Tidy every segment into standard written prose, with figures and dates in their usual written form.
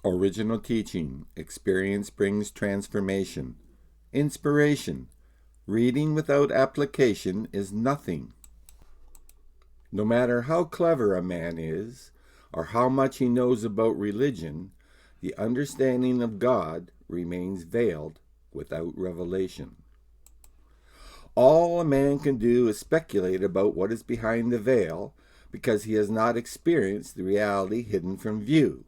Original teaching. Experience brings transformation. Inspiration. Reading without application is nothing. No matter how clever a man is, or how much he knows about religion, the understanding of God remains veiled without revelation. All a man can do is speculate about what is behind the veil, because he has not experienced the reality hidden from view.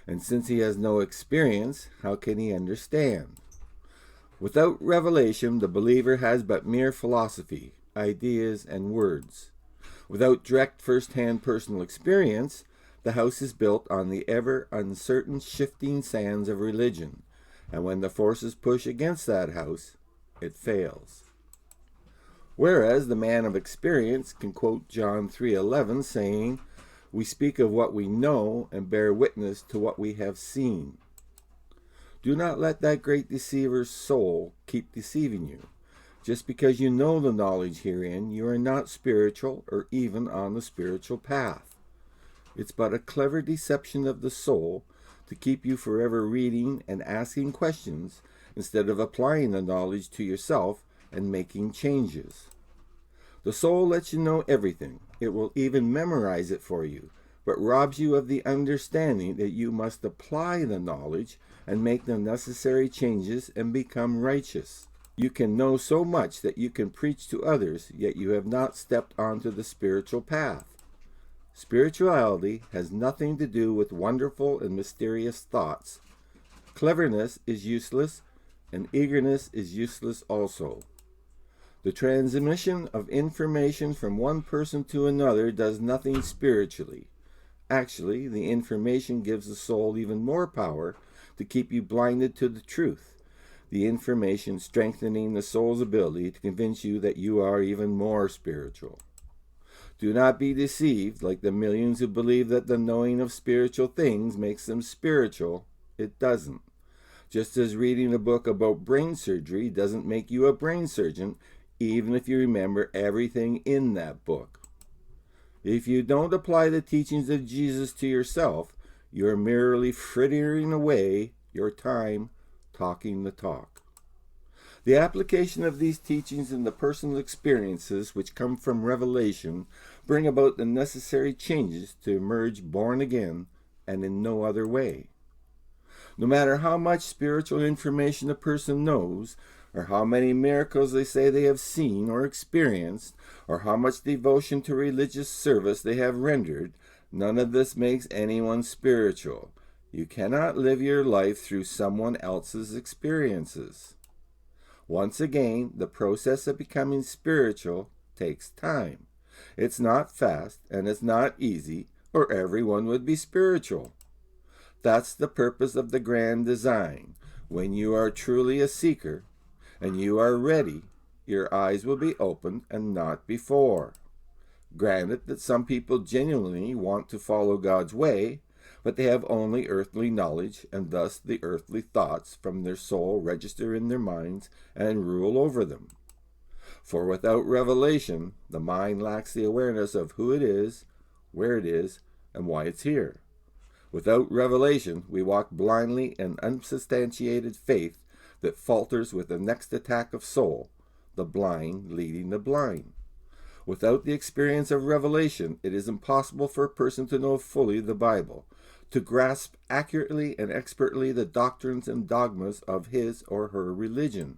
And since he has no experience, how can he understand? Without revelation, the believer has but mere philosophy, ideas, and words. Without direct first-hand personal experience, the house is built on the ever uncertain shifting sands of religion, and when the forces push against that house, it fails. Whereas the man of experience can quote John 3:11, saying, "We speak of what we know and bear witness to what we have seen." Do not let that great deceiver's soul keep deceiving you. Just because you know the knowledge herein, you are not spiritual or even on the spiritual path. It's but a clever deception of the soul to keep you forever reading and asking questions instead of applying the knowledge to yourself and making changes. The soul lets you know everything. It will even memorize it for you, but robs you of the understanding that you must apply the knowledge and make the necessary changes and become righteous. You can know so much that you can preach to others, yet you have not stepped onto the spiritual path. Spirituality has nothing to do with wonderful and mysterious thoughts. Cleverness is useless, and eagerness is useless also. The transmission of information from one person to another does nothing spiritually. Actually, the information gives the soul even more power to keep you blinded to the truth, the information strengthening the soul's ability to convince you that you are even more spiritual. Do not be deceived like the millions who believe that the knowing of spiritual things makes them spiritual. It doesn't. Just as reading a book about brain surgery doesn't make you a brain surgeon, even if you remember everything in that book. If you don't apply the teachings of Jesus to yourself, you are merely frittering away your time talking the talk. The application of these teachings in the personal experiences which come from revelation bring about the necessary changes to emerge born again and in no other way. No matter how much spiritual information a person knows, or how many miracles they say they have seen or experienced, or how much devotion to religious service they have rendered, none of this makes anyone spiritual. You cannot live your life through someone else's experiences. Once again, the process of becoming spiritual takes time. It's not fast, and it's not easy, or everyone would be spiritual. That's the purpose of the grand design. When you are truly a seeker, and you are ready, your eyes will be opened and not before. Granted that some people genuinely want to follow God's way, but they have only earthly knowledge, and thus the earthly thoughts from their soul register in their minds and rule over them. For without revelation, the mind lacks the awareness of who it is, where it is, and why it's here. Without revelation, we walk blindly in unsubstantiated faith that falters with the next attack of soul, the blind leading the blind. Without the experience of revelation, it is impossible for a person to know fully the Bible, to grasp accurately and expertly the doctrines and dogmas of his or her religion.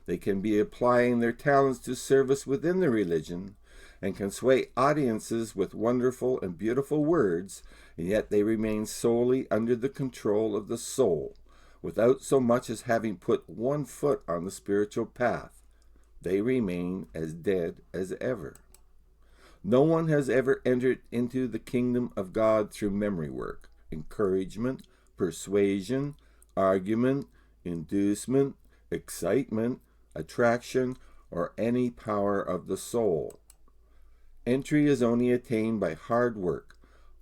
They can be applying their talents to service within the religion, and can sway audiences with wonderful and beautiful words, and yet they remain solely under the control of the soul, without so much as having put one foot on the spiritual path. They remain as dead as ever. No one has ever entered into the kingdom of God through memory work, encouragement, persuasion, argument, inducement, excitement, attraction, or any power of the soul. Entry is only attained by hard work,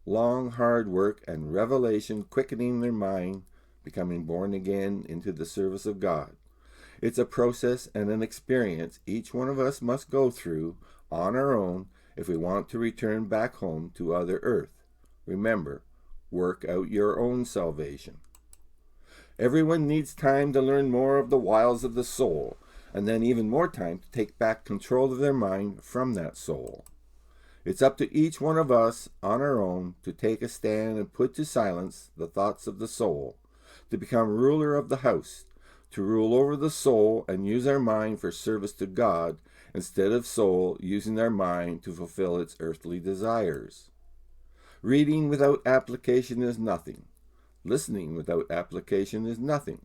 long hard work and revelation quickening their mind, becoming born again into the service of God. It's a process and an experience each one of us must go through on our own if we want to return back home to Other Earth. Remember, work out your own salvation. Everyone needs time to learn more of the wiles of the soul, and then even more time to take back control of their mind from that soul. It's up to each one of us on our own to take a stand and put to silence the thoughts of the soul, to become ruler of the house, to rule over the soul and use our mind for service to God instead of soul using our mind to fulfill its earthly desires. Reading without application is nothing. Listening without application is nothing.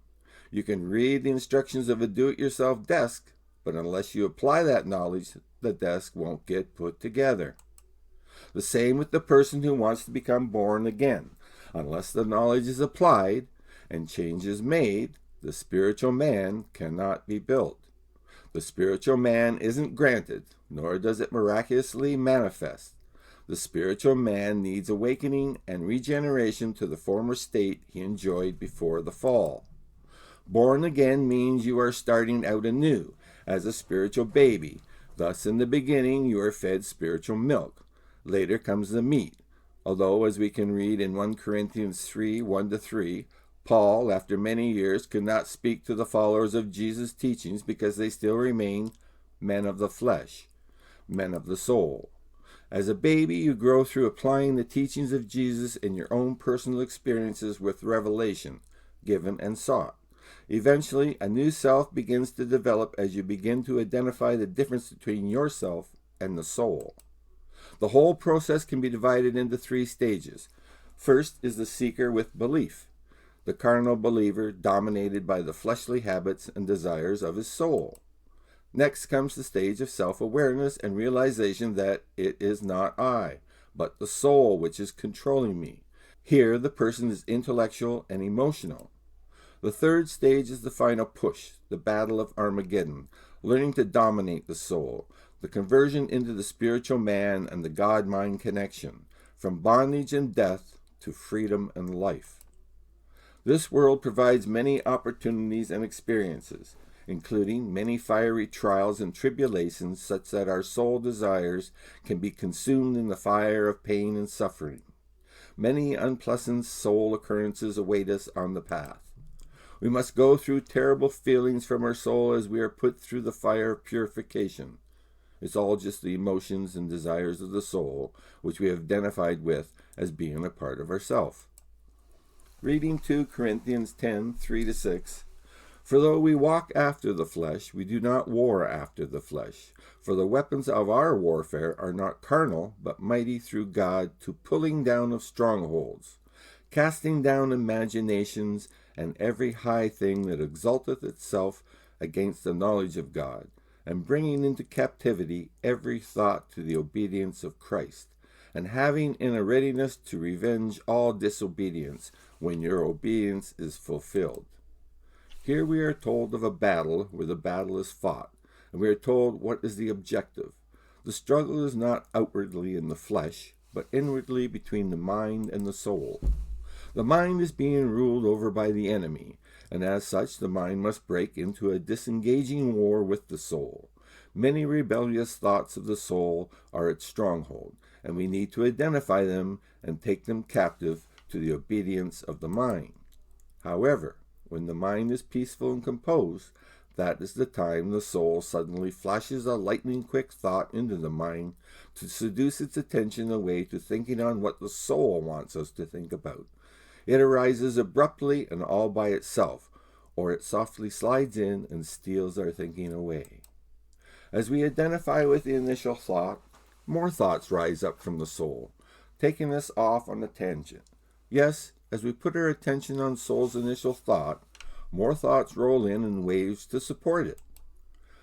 You can read the instructions of a do-it-yourself desk, but unless you apply that knowledge, the desk won't get put together. The same with the person who wants to become born again. Unless the knowledge is applied and change is made, the spiritual man cannot be built. The spiritual man isn't granted, nor does it miraculously manifest. The spiritual man needs awakening and regeneration to the former state he enjoyed before the fall. Born again means you are starting out anew as a spiritual baby. Thus, in the beginning, you are fed spiritual milk. Later comes the meat. Although, as we can read in 1 Corinthians 3, 1-3, Paul, after many years, could not speak to the followers of Jesus' teachings because they still remain men of the flesh, men of the soul. As a baby, you grow through applying the teachings of Jesus in your own personal experiences with revelation, given and sought. Eventually, a new self begins to develop as you begin to identify the difference between yourself and the soul. The whole process can be divided into 3 stages. First is the seeker with belief, the carnal believer dominated by the fleshly habits and desires of his soul. Next comes the stage of self-awareness and realization that it is not I, but the soul which is controlling me. Here the person is intellectual and emotional. The third stage is the final push, the battle of Armageddon, learning to dominate the soul, the conversion into the spiritual man and the God-mind connection, from bondage and death to freedom and life. This world provides many opportunities and experiences, including many fiery trials and tribulations such that our soul desires can be consumed in the fire of pain and suffering. Many unpleasant soul occurrences await us on the path. We must go through terrible feelings from our soul as we are put through the fire of purification. It's all just the emotions and desires of the soul, which we have identified with as being a part of ourself. Reading 2 Corinthians 10, 3-6, For though we walk after the flesh, we do not war after the flesh. For the weapons of our warfare are not carnal, but mighty through God to pulling down of strongholds, casting down imaginations and every high thing that exalteth itself against the knowledge of God, and bringing into captivity every thought to the obedience of Christ, and having in a readiness to revenge all disobedience when your obedience is fulfilled. Here we are told of a battle where the battle is fought, and we are told what is the objective. The struggle is not outwardly in the flesh, but inwardly between the mind and the soul. The mind is being ruled over by the enemy, and as such the mind must break into a disengaging war with the soul. Many rebellious thoughts of the soul are its stronghold, and we need to identify them and take them captive to the obedience of the mind. However, when the mind is peaceful and composed, that is the time the soul suddenly flashes a lightning-quick thought into the mind to seduce its attention away to thinking on what the soul wants us to think about. It arises abruptly and all by itself, or it softly slides in and steals our thinking away. As we identify with the initial thought, more thoughts rise up from the soul, taking us off on a tangent. Yes, as we put our attention on soul's initial thought, more thoughts roll in waves to support it.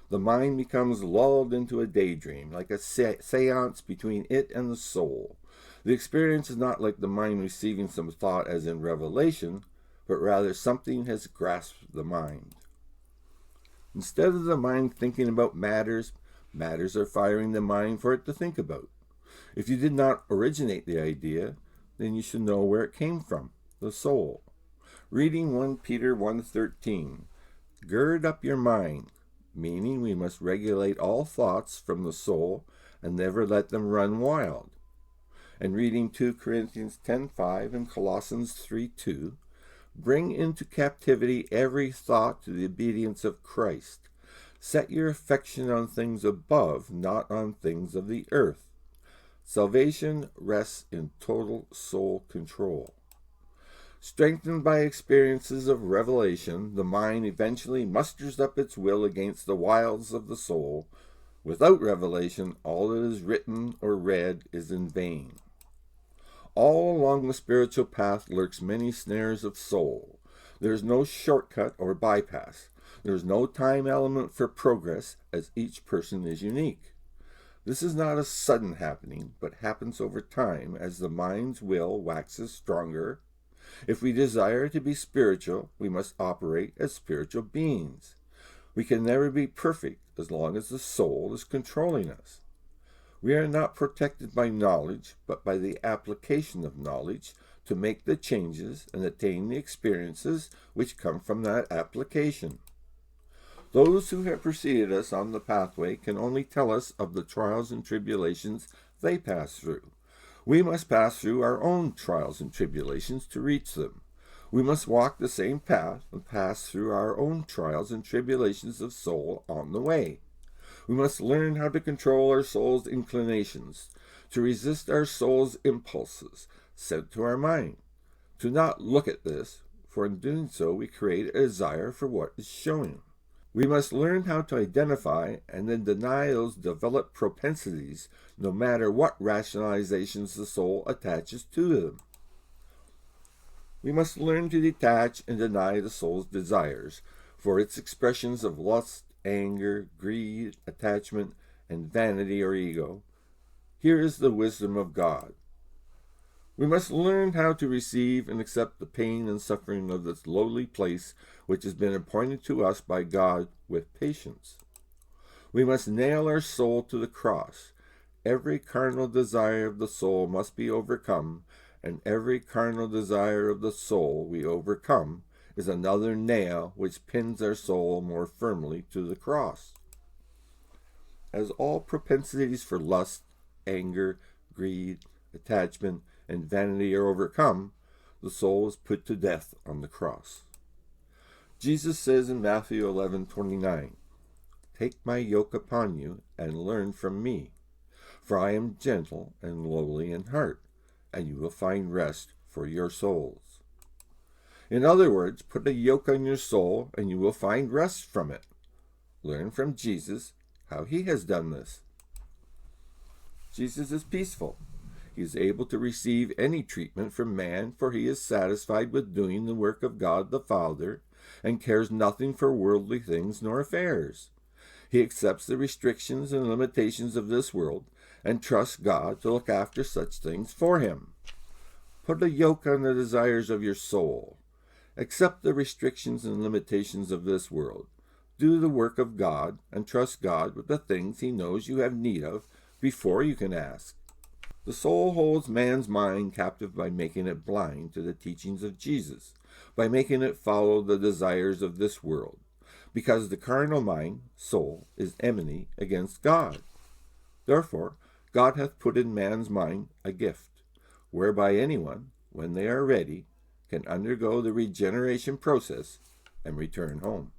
The mind becomes lulled into a daydream, like a seance between it and the soul. The experience is not like the mind receiving some thought as in revelation, but rather something has grasped the mind. Instead of the mind thinking about matters, matters are firing the mind for it to think about. If you did not originate the idea, then you should know where it came from, the soul. Reading 1 Peter 1:13, Gird up your mind, meaning we must regulate all thoughts from the soul and never let them run wild. And reading 2 Corinthians 10:5 and Colossians 3:2, bring into captivity every thought to the obedience of Christ. Set your affection on things above, not on things of the earth. Salvation rests in total soul control. Strengthened by experiences of revelation, the mind eventually musters up its will against the wiles of the soul. Without revelation, all that is written or read is in vain. All along the spiritual path lurks many snares of soul. There is no shortcut or bypass. There is no time element for progress, as each person is unique. This is not a sudden happening, but happens over time as the mind's will waxes stronger. If we desire to be spiritual, we must operate as spiritual beings. We can never be perfect as long as the soul is controlling us. We are not protected by knowledge, but by the application of knowledge to make the changes and attain the experiences which come from that application. Those who have preceded us on the pathway can only tell us of the trials and tribulations they pass through. We must pass through our own trials and tribulations to reach them. We must walk the same path and pass through our own trials and tribulations of soul on the way. We must learn how to control our soul's inclinations, to resist our soul's impulses sent to our mind, to not look at this, for in doing so we create a desire for what is showing. We must learn how to identify and then deny those developed propensities, no matter what rationalizations the soul attaches to them. We must learn to detach and deny the soul's desires, for its expressions of lust, anger, greed, attachment, and vanity or ego. Here is the wisdom of God. We must learn how to receive and accept the pain and suffering of this lowly place which has been appointed to us by God with patience. We must nail our soul to the cross. Every carnal desire of the soul must be overcome, and every carnal desire of the soul we overcome is another nail which pins our soul more firmly to the cross. As all propensities for lust, anger, greed, attachment, and vanity are overcome, the soul is put to death on the cross. Jesus says in Matthew 11:29, "Take my yoke upon you and learn from me, for I am gentle and lowly in heart, and you will find rest for your souls." In other words, put a yoke on your soul and you will find rest from it. Learn from Jesus how he has done this. Jesus is peaceful. He is able to receive any treatment from man, for he is satisfied with doing the work of God the Father and cares nothing for worldly things nor affairs. He accepts the restrictions and limitations of this world and trusts God to look after such things for him. Put a yoke on the desires of your soul. Accept the restrictions and limitations of this world. Do the work of God and trust God with the things he knows you have need of before you can ask. The soul holds man's mind captive by making it blind to the teachings of Jesus, by making it follow the desires of this world, because the carnal mind, soul, is enmity against God. Therefore, God hath put in man's mind a gift, whereby anyone, when they are ready, can undergo the regeneration process and return home.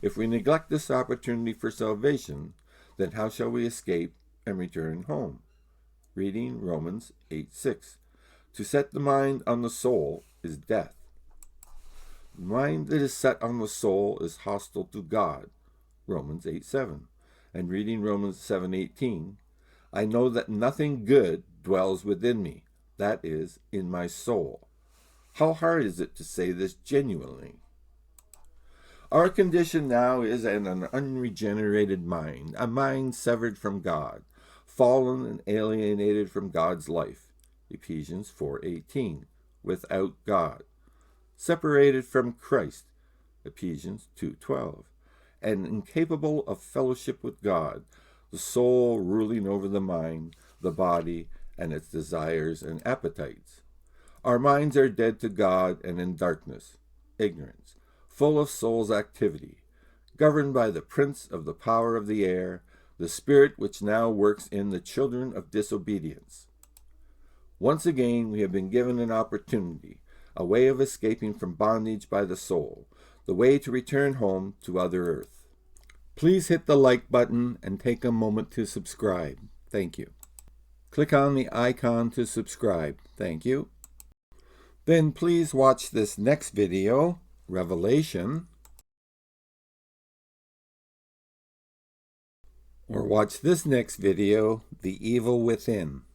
If we neglect this opportunity for salvation, then how shall we escape and return home? Reading Romans 8:6. To set the mind on the soul is death. The mind that is set on the soul is hostile to God. Romans 8:7. And reading Romans 7:18. I know that nothing good dwells within me, that is, in my soul. How hard is it to say this genuinely? Our condition now is an unregenerated mind, a mind severed from God, fallen and alienated from God's life, Ephesians 4:18, without God, separated from Christ, Ephesians 2:12, and incapable of fellowship with God, the soul ruling over the mind, the body, and its desires and appetites. Our minds are dead to God and in darkness, ignorance, full of soul's activity, governed by the prince of the power of the air, the spirit which now works in the children of disobedience. Once again, we have been given an opportunity, a way of escaping from bondage by the soul, the way to return home to Other Earth. Please hit the like button and take a moment to subscribe. Thank you. Click on the icon to subscribe. Thank you. Then please watch this next video, Revelation, or watch this next video, The Evil Within.